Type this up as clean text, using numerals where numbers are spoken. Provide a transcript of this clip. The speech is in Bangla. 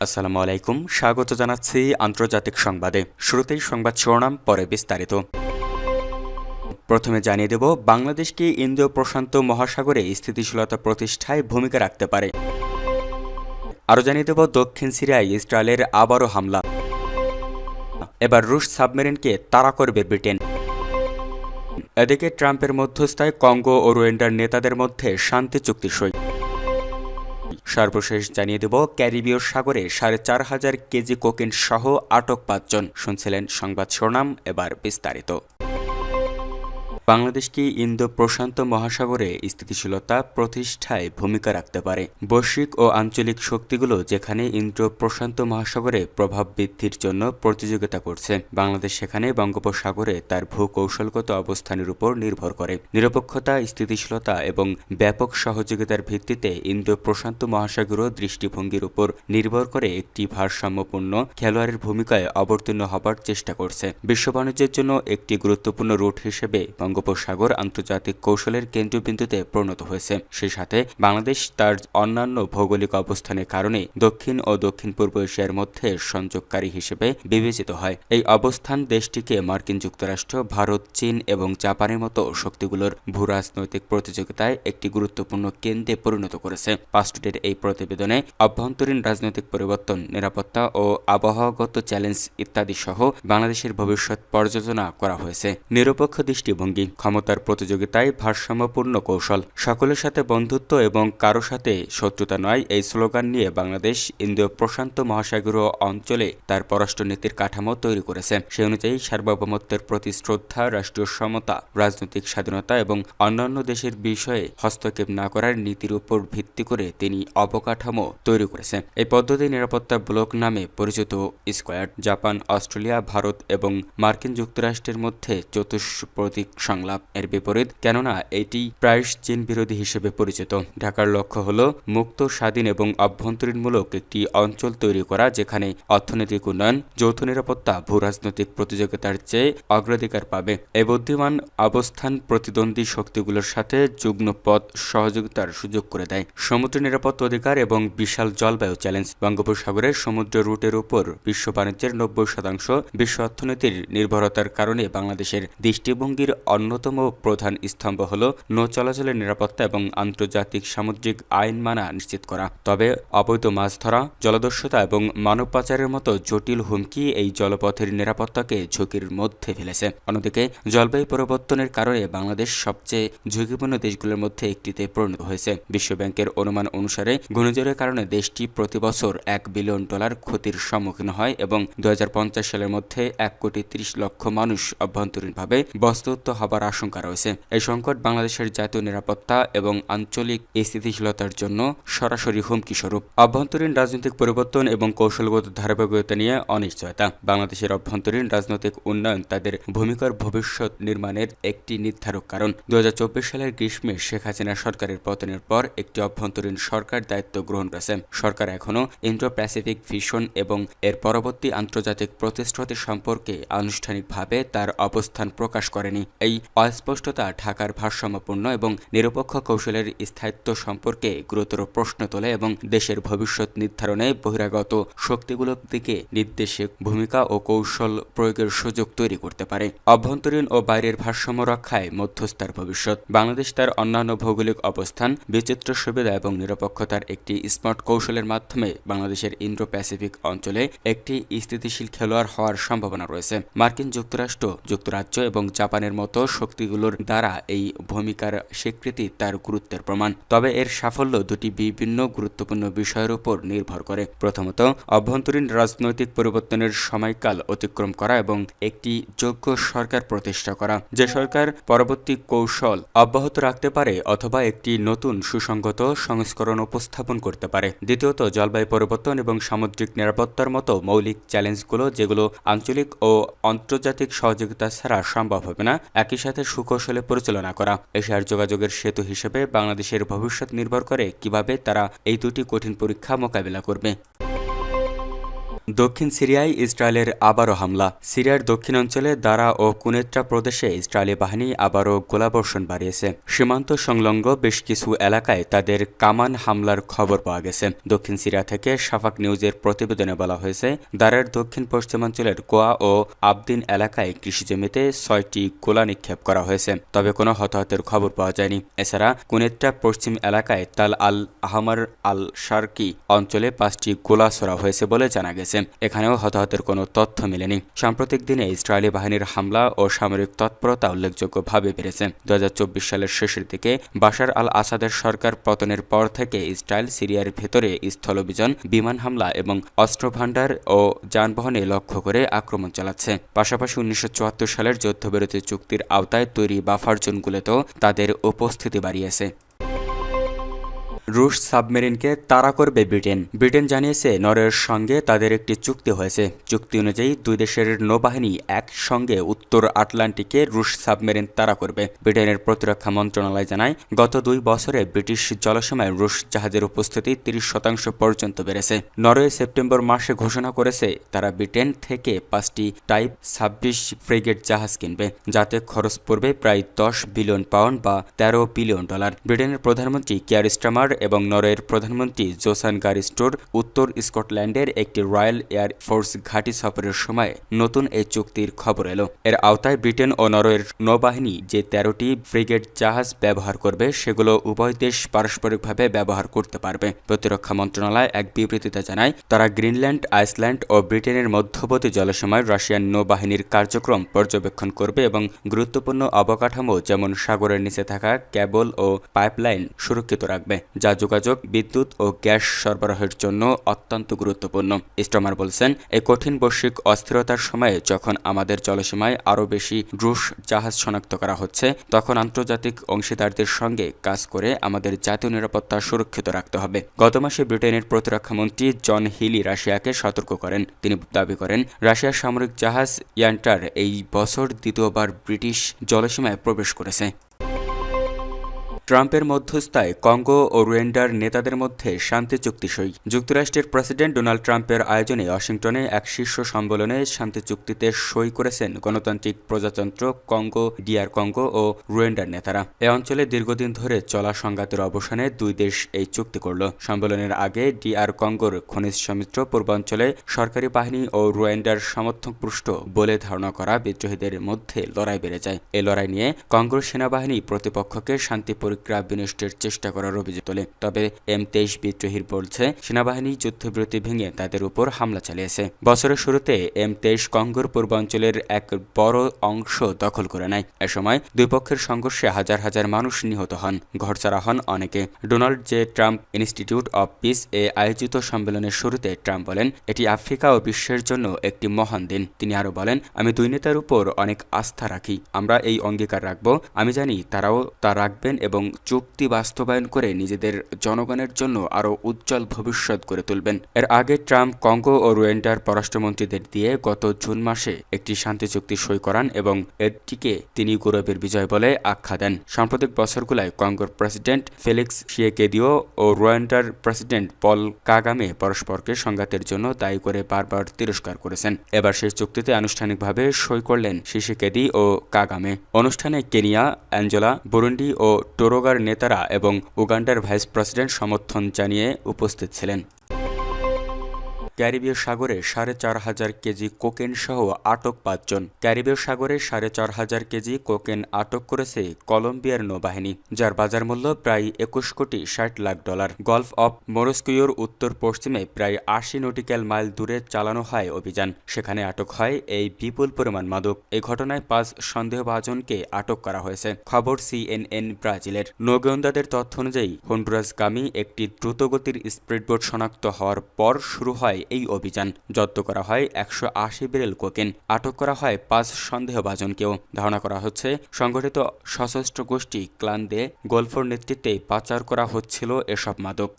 আসসালামু আলাইকুম, স্বাগত জানাচ্ছি আন্তর্জাতিক সংবাদে। শুরুতেই সংবাদ শিরোনাম, পরে বিস্তারিত। প্রথমে জানিয়ে দেব, বাংলাদেশকে ইন্দো প্রশান্ত মহাসাগরে স্থিতিশীলতা প্রতিষ্ঠায় ভূমিকা রাখতে পারে। আরও জানিয়ে দেব, দক্ষিণ সিরিয়ায় ইসরায়েলের আবারও হামলা। এবার রুশ সাবমেরিনকে তাড়া করবে ব্রিটেন। এদিকে ট্রাম্পের মধ্যস্থায় কঙ্গো ও রুয়ান্ডার নেতাদের মধ্যে শান্তি চুক্তি সই। সর্বশেষ জানিয়ে দেব, ক্যারিবীয় সাগরে ৪,৫০০ কেজি কোকেন সহ আটক ৫ জন। শুনছিলেন সংবাদ শিরোনাম, এবার বিস্তারিত। বাংলাদেশকে ইন্দো প্রশান্ত মহাসাগরে স্থিতিশীলতা প্রতিষ্ঠায় ভূমিকা রাখতে পারে। বৈশ্বিক ও আঞ্চলিক শক্তিগুলো যেখানে ইন্দো প্রশান্ত মহাসাগরে প্রভাব বৃদ্ধির জন্য প্রতিযোগিতা করছে, বাংলাদেশ সেখানে বঙ্গোপসাগরে তার ভূকৌশলগত অবস্থানের উপর নির্ভর করে। নিরপেক্ষতা, স্থিতিশীলতা এবং ব্যাপক সহযোগিতার ভিত্তিতে ইন্দো প্রশান্ত মহাসাগরীয় দৃষ্টিভঙ্গির উপর নির্ভর করে একটি ভারসাম্যপূর্ণ খেলোয়াড়ের ভূমিকায় অবতীর্ণ হবার চেষ্টা করছে। বিশ্ব বাণিজ্যের জন্য একটি গুরুত্বপূর্ণ রুট হিসেবে বঙ্গোপসাগর আন্তর্জাতিক কৌশলের কেন্দ্রবিন্দুতে পরিণত হয়েছে। সেই সাথে বাংলাদেশ তার অন্যান্য ভৌগোলিক অবস্থানের কারণে দক্ষিণ ও দক্ষিণ পূর্ব এশিয়ার মধ্যে সংযোগকারী হিসেবে বিবেচিত হয়। এই অবস্থান দেশটিকে মার্কিন যুক্তরাষ্ট্র, ভারত, চীন এবং জাপানের মতো শক্তিগুলোর ভূরাজনৈতিক প্রতিযোগিতায় একটি গুরুত্বপূর্ণ কেন্দ্রে পরিণত করেছে। পাঁচটির এই প্রতিবেদনে অভ্যন্তরীণ রাজনৈতিক পরিবর্তন, নিরাপত্তা ও আবহাওয়াগত চ্যালেঞ্জ ইত্যাদি সহ বাংলাদেশের ভবিষ্যৎ পর্যালোচনা করা হয়েছে। নিরপেক্ষ দৃষ্টিভঙ্গি, ক্ষমতার প্রতিযোগিতায় ভারসাম্যপূর্ণ কৌশল, সকলের সাথে বন্ধুত্ব এবং কারো সাথে শত্রুতা নয়, এই স্লোগান নিয়ে বাংলাদেশ ইন্দো প্রশান্ত মহাসাগরীয় অঞ্চলে তার পররাষ্ট্রনীতির কাঠামো তৈরি করেছে। সেই অনুযায়ী সার্বভৌমত্বের প্রতি শ্রদ্ধা, রাষ্ট্রীয় সমতা, রাজনৈতিক স্বাধীনতা এবং অন্যান্য দেশের বিষয়ে হস্তক্ষেপ না করার নীতির উপর ভিত্তি করে তিনি অবকাঠামো তৈরি করেছে। এই পদ্ধতি নিরাপত্তা ব্লক নামে পরিচিত। স্কোয়াড, জাপান, অস্ট্রেলিয়া, ভারত এবং মার্কিন যুক্তরাষ্ট্রের মধ্যে চতুষ্প্রতীক সংলাপ এর বিপরীত, কেননা এটি প্রায়শ চীন বিরোধী হিসেবে পরিচিত। ঢাকার লক্ষ্য হল মুক্ত, স্বাধীন এবং অভ্যন্তরীণমূলক একটি অঞ্চল তৈরি করা, যেখানে অর্থনৈতিক উন্নয়ন, যৌথ নিরাপত্তা ভূরাজনৈতিক প্রতিযোগিতার চেয়ে অগ্রাধিকার পাবে। এই বুদ্ধিমান অবস্থান প্রতিদ্বন্দ্বী শক্তিগুলোর সাথে যুগ্ম পথ সহযোগিতার সুযোগ করে দেয়। সমুদ্র নিরাপত্তা অধিকার এবং বিশাল জলবায়ু চ্যালেঞ্জ, বঙ্গোপসাগরের সমুদ্র রুটের উপর বিশ্ব বাণিজ্যের ৯০% বিশ্ব অর্থনীতির নির্ভরতার কারণে বাংলাদেশের দৃষ্টিভঙ্গির অন্যতম প্রধান স্তম্ভ হল নৌ চলাচলের নিরাপত্তা এবং আন্তর্জাতিক সামুদ্রিক আইন মানা নিশ্চিত করা। তবে অবৈধ মাছ ধরা, জলদস্যুতা এবং মানব পাচারের মতো জটিল হুমকি এই জলপথের নিরাপত্তাকে ঝুঁকির মধ্যে ফেলেছে। অন্যদিকে জলবায়ু পরিবর্তনের কারণে বাংলাদেশ সবচেয়ে ঝুঁকিপূর্ণ দেশগুলোর মধ্যে একটিতে পরিণত হয়েছে। বিশ্বব্যাংকের অনুমান অনুসারে ঘূর্ণিঝড়ের কারণে দেশটি প্রতি বছর $1 বিলিয়ন ক্ষতির সম্মুখীন হয় এবং 2050 সালের মধ্যে 1,30,00,000 মানুষ অভ্যন্তরীণভাবে বস্তুত হবার আশঙ্কা রয়েছে। এই সংকট বাংলাদেশের জাতীয় নিরাপত্তা এবং আঞ্চলিক স্থিতিশীলতার জন্য সরাসরি হুমকি স্বরূপ। অভ্যন্তরীণ রাজনৈতিক পরিবর্তন এবং কৌশলগত ধারাবাহিকতা নিয়ে অনিশ্চয়তা, বাংলাদেশের অভ্যন্তরীণ রাজনৈতিক উন্নয়ন তাদের ভূমিকার ভবিষ্যৎ নির্মাণের একটি নির্ধারক কারণ। 2024 সালের গ্রীষ্মে শেখ হাসিনা সরকারের পতনের পর একটি অভ্যন্তরীণ সরকার দায়িত্ব গ্রহণ করেছে। সরকার এখনও ইন্ডো প্যাসিফিক ভিশন এবং এর পরবর্তী আন্তর্জাতিক প্রতিশ্রুতি সম্পর্কে আনুষ্ঠানিকভাবে তার অবস্থান প্রকাশ করেনি। এই অস্পষ্টতা ঢাকার ভারসাম্যপূর্ণ এবং নিরপেক্ষ কৌশলের স্থায়িত্ব সম্পর্কে গুরুতর প্রশ্ন তোলে এবং দেশের ভবিষ্যৎ নির্ধারণে বহিরাগত শক্তিগুলোর দিকে নির্দেশক ভূমিকা ও কৌশল প্রয়োগের সুযোগ তৈরি করতে পারে। অভ্যন্তরীণ ও বাইরের ভারসাম্য রক্ষায় মধ্যস্থার ভবিষ্যৎ, বাংলাদেশ তার অন্যান্য ভৌগোলিক অবস্থান, বিচিত্র সুবিধা এবং নিরপেক্ষতার একটি স্মার্ট কৌশলের মাধ্যমে বাংলাদেশের ইন্ডো প্যাসিফিক অঞ্চলে একটি স্থিতিশীল খেলোয়াড় হওয়ার সম্ভাবনা রয়েছে। মার্কিন যুক্তরাষ্ট্র, যুক্তরাজ্য এবং জাপানের মতো শক্তিগুলোর দ্বারা এই ভূমিকার স্বীকৃতি তার গুরুত্বের প্রমাণ। তবে এর সাফল্য দুটি বিভিন্ন গুরুত্বপূর্ণ বিষয়ের উপর নির্ভর করে। প্রথমত, অভ্যন্তরীণ রাজনৈতিক পরিবর্তনের সময়কাল অতিক্রম করা এবং একটি যোগ্য সরকার প্রতিষ্ঠা করা, যে সরকার পরবর্তী কৌশল অব্যাহত রাখতে পারে অথবা একটি নতুন সুসংগত সংস্করণ উপস্থাপন করতে পারে। দ্বিতীয়ত, জলবায়ু পরিবর্তন এবং সামুদ্রিক নিরাপত্তার মতো মৌলিক চ্যালেঞ্জগুলো, যেগুলো আঞ্চলিক ও আন্তর্জাতিক সহযোগিতা ছাড়া সম্ভব হবে না, একই সাথে সুকৌশলে পরিচালনা করা। এশিয়ার যোগাযোগের সেতু হিসেবে বাংলাদেশের ভবিষ্যৎ নির্ভর করে কিভাবে তারা এই দুটি কঠিন পরীক্ষা মোকাবিলা করবে। দক্ষিণ সিরিয়ায় ইসরায়েলের আবারও হামলা। সিরিয়ার দক্ষিণাঞ্চলে দারা ও কুনেত্রা প্রদেশে ইসরায়েলি বাহিনী আবারও গোলাবর্ষণ বাড়িয়েছে। সীমান্ত সংলগ্ন বেশ কিছু এলাকায় তাদের কামান হামলার খবর পাওয়া গেছে। দক্ষিণ সিরিয়া থেকে শাফাক নিউজের প্রতিবেদনে বলা হয়েছে, দারার দক্ষিণ পশ্চিমাঞ্চলের কোয়া ও আবদিন এলাকায় কৃষিজমিতে 6টি গোলা নিক্ষেপ করা হয়েছে, তবে কোনো হতাহতের খবর পাওয়া যায়নি। এছাড়া কুনেত্রা পশ্চিম এলাকায় তাল আল আহমার আল শারকি অঞ্চলে 5টি গোলা ছোড়া হয়েছে বলে জানা গেছে। এখানেও হতাহতের কোনো তথ্য মেলেনি। সাম্প্রতিক দিনে ইসরায়েলি বাহিনীর হামলা ও সামরিক তৎপরতা উল্লেখযোগ্যভাবে বেড়েছে। 2024 সালের শেষের দিকে বাশার আল আসাদের সরকার পতনের পর থেকে ইসরায়েল সিরিয়ার ভেতরে স্থলাভিযান, বিমান হামলা এবং অস্ত্রভান্ডার ও যানবাহনে লক্ষ্য করে আক্রমণ চালাচ্ছে। পাশাপাশি 1974 সালের যুদ্ধবিরতি চুক্তির আওতায় তৈরি বাফার জোনগুলোতেও তাদের উপস্থিতি বাড়িয়েছে। রুশ সাবমেরিনকে তাড়া করবে ব্রিটেন। ব্রিটেন জানিয়েছে নরওয়ের সঙ্গে তাদের একটি চুক্তি হয়েছে। চুক্তি অনুযায়ী দুই দেশের নৌবাহিনী একসঙ্গে উত্তর আটলান্টিকে রুশ সাবমেরিন তাড়া করবে। ব্রিটেনের প্রতিরক্ষা মন্ত্রণালয় জানায়, গত 2 বছরে ব্রিটিশ জলসীমায় রুশ জাহাজের উপস্থিতি 30% পর্যন্ত বেড়েছে। নরওয়ে সেপ্টেম্বর মাসে ঘোষণা করেছে তারা ব্রিটেন থেকে 5টি টাইপ 26 ফ্রিগেট জাহাজ কিনবে, যাতে খরচ পড়বে প্রায় 10 বিলিয়ন পাউন্ড বা $13 বিলিয়ন। ব্রিটেনের প্রধানমন্ত্রী কিয়ার স্টারমার এবং নরওয়ের প্রধানমন্ত্রী জোসান গারিস্টোর উত্তর স্কটল্যান্ডের একটি রয়্যাল এয়ার ফোর্স ঘাঁটি সফরের সময় নতুন এই চুক্তির খবর এলো। এর আওতায় ব্রিটেন ও নরওয়ের নৌবাহিনী যে 13টি ফ্রিগেট জাহাজ ব্যবহার করবে, সেগুলো উভয় দেশ পারস্পরিকভাবে ব্যবহার করতে পারবে। প্রতিরক্ষা মন্ত্রণালয় এক বিবৃতিতে জানায়, তারা গ্রিনল্যান্ড, আইসল্যান্ড ও ব্রিটেনের মধ্যবর্তী জলসীমায় রাশিয়ান নৌবাহিনীর কার্যক্রম পর্যবেক্ষণ করবে এবং গুরুত্বপূর্ণ অবকাঠামো যেমন সাগরের নিচে থাকা কেবল ও পাইপলাইন সুরক্ষিত রাখবে, যা যোগাযোগ, বিদ্যুৎ ও গ্যাস সরবরাহের জন্য অত্যন্ত গুরুত্বপূর্ণ। স্টমার বলছেন, এই কঠিন বৈশ্বিক অস্থিরতার সময়ে যখন আমাদের জলসীমায় আরও বেশি রুশ জাহাজ শনাক্ত করা হচ্ছে, তখন আন্তর্জাতিক অংশীদারদের সঙ্গে কাজ করে আমাদের জাতীয় নিরাপত্তা সুরক্ষিত রাখতে হবে। গত মাসে ব্রিটেনের প্রতিরক্ষা মন্ত্রী জন হিলি রাশিয়াকে সতর্ক করেন। তিনি দাবি করেন, রাশিয়ার সামরিক জাহাজ ইয়ান্টার এই বছর দ্বিতীয়বার ব্রিটিশ জলসীমায় প্রবেশ করেছে। ট্রাম্পের মধ্যস্থায় কঙ্গো ও রুয়ান্ডার নেতাদের মধ্যে শান্তি চুক্তি সই। যুক্তরাষ্ট্রের প্রেসিডেন্ট ডোনাল্ড ট্রাম্পের আয়োজনে ওয়াশিংটনে এক শীর্ষ সম্মেলনে শান্তি চুক্তিতে সই করেছেন গণতান্ত্রিক প্রজাতন্ত্র কঙ্গো, DR কঙ্গো ও রুয়ান্ডার নেতারা। এ অঞ্চলে দীর্ঘদিন ধরে চলা সংঘাতের অবসানে দুই দেশ এই চুক্তি করল। সম্মেলনের আগে DR কঙ্গোর খনিজ সমিত্র পূর্বাঞ্চলে সরকারি বাহিনী ও রুয়ান্ডার সমর্থকপুষ্ট বলে ধারণা করা বিদ্রোহীদের মধ্যে লড়াই বেড়ে যায়। এই লড়াই নিয়ে কঙ্গোর সেনাবাহিনী প্রতিপক্ষকে শান্তি বিনষ্টের চেষ্টা করার অভিযোগ তোলে। তবে M23 বিদ্রোহীর বলছে, সেনাবাহিনী যুদ্ধবিরতি ভেঙে তাদের উপর হামলা চালিয়েছে। বছরের শুরুতে M23 কঙ্গোর পূর্বাঞ্চলের এক বড় অংশ দখল করে নেয়। এ সময় দুই পক্ষের সংঘর্ষে হাজার হাজার মানুষ নিহত হন, ঘরছাড়া হন অনেকে। Donald J Trump Institute of Peace এ আয়োজিত সম্মেলনের শুরুতে ট্রাম্প বলেন, এটি আফ্রিকা ও বিশ্বের জন্য একটি মহান দিন। তিনি আরও বলেন, আমি দুই নেতার উপর অনেক আস্থা রাখি। আমরা এই অঙ্গীকার রাখব। আমি জানি তারাও তা রাখবেন এবং চুক্তি বাস্তবায়ন করে নিজেদের জনগণের জন্য আরও উজ্জ্বল ভবিষ্যৎ গড়ে তুলবেন। এর আগে ট্রাম্প কঙ্গো ও রুয়ান্ডার পররাষ্ট্রমন্ত্রীদের দিয়ে গত জুন মাসে একটি শান্তি চুক্তি সই করান এবং এটিকে তিনি গৌরবের বিজয় বলে আখ্যা দেন। সাম্প্রতিক বছরগুলোয় কঙ্গোর প্রেসিডেন্ট ফেলিক্স শিয়েকেদিও ও রুয়ান্ডার প্রেসিডেন্ট পল কাগামে পরস্পরকে সংঘাতের জন্য দায়ী করে বারবার তিরস্কার করেছেন। এবার সেই চুক্তিতে আনুষ্ঠানিকভাবে সই করলেন শিশেকেদি ও কাগামে। অনুষ্ঠানে কেনিয়া, অ্যাঞ্জোলা, বুরুন্ডি ও টোরোগার নেতারা এবং উগান্ডার ভাইস প্রেসিডেন্ট সমর্থন জানিয়ে উপস্থিত ছিলেন। ক্যারিবীয় সাগরে 4,500 কেজি কোকেন সহ আটক 5 জন। ক্যারিবীয় সাগরে 4,500 কেজি কোকেন আটক করেছে কলম্বিয়ার নৌবাহিনী, যার বাজার মূল্য প্রায় $21,60,00,000। গলফ অফ মরস্কোর উত্তর পশ্চিমে প্রায় 80 নটিক্যাল মাইল দূরে চালানো হয় অভিযান। সেখানে আটক হয় এই বিপুল পরিমাণ মাদক। এই ঘটনায় 5 সন্দেহভাজনকে আটক করা হয়েছে। খবর CNN ব্রাজিলের। নৌগোয়েন্দাদের তথ্য অনুযায়ী হন্ডুরাসগামী একটি দ্রুতগতির স্পিডবোট শনাক্ত হওয়ার পর শুরু হয় এই অভিযান। জব্দ করা হয় 180 ব্যারেল কোকেন। আটক করা হয় 5 সন্দেহভাজনকেও। ধারণা করা হচ্ছে সংগঠিত সশস্ত্র গোষ্ঠী ক্লান দে গলফোর নেতৃত্বে পাচার করা হচ্ছিল এসব মাদক।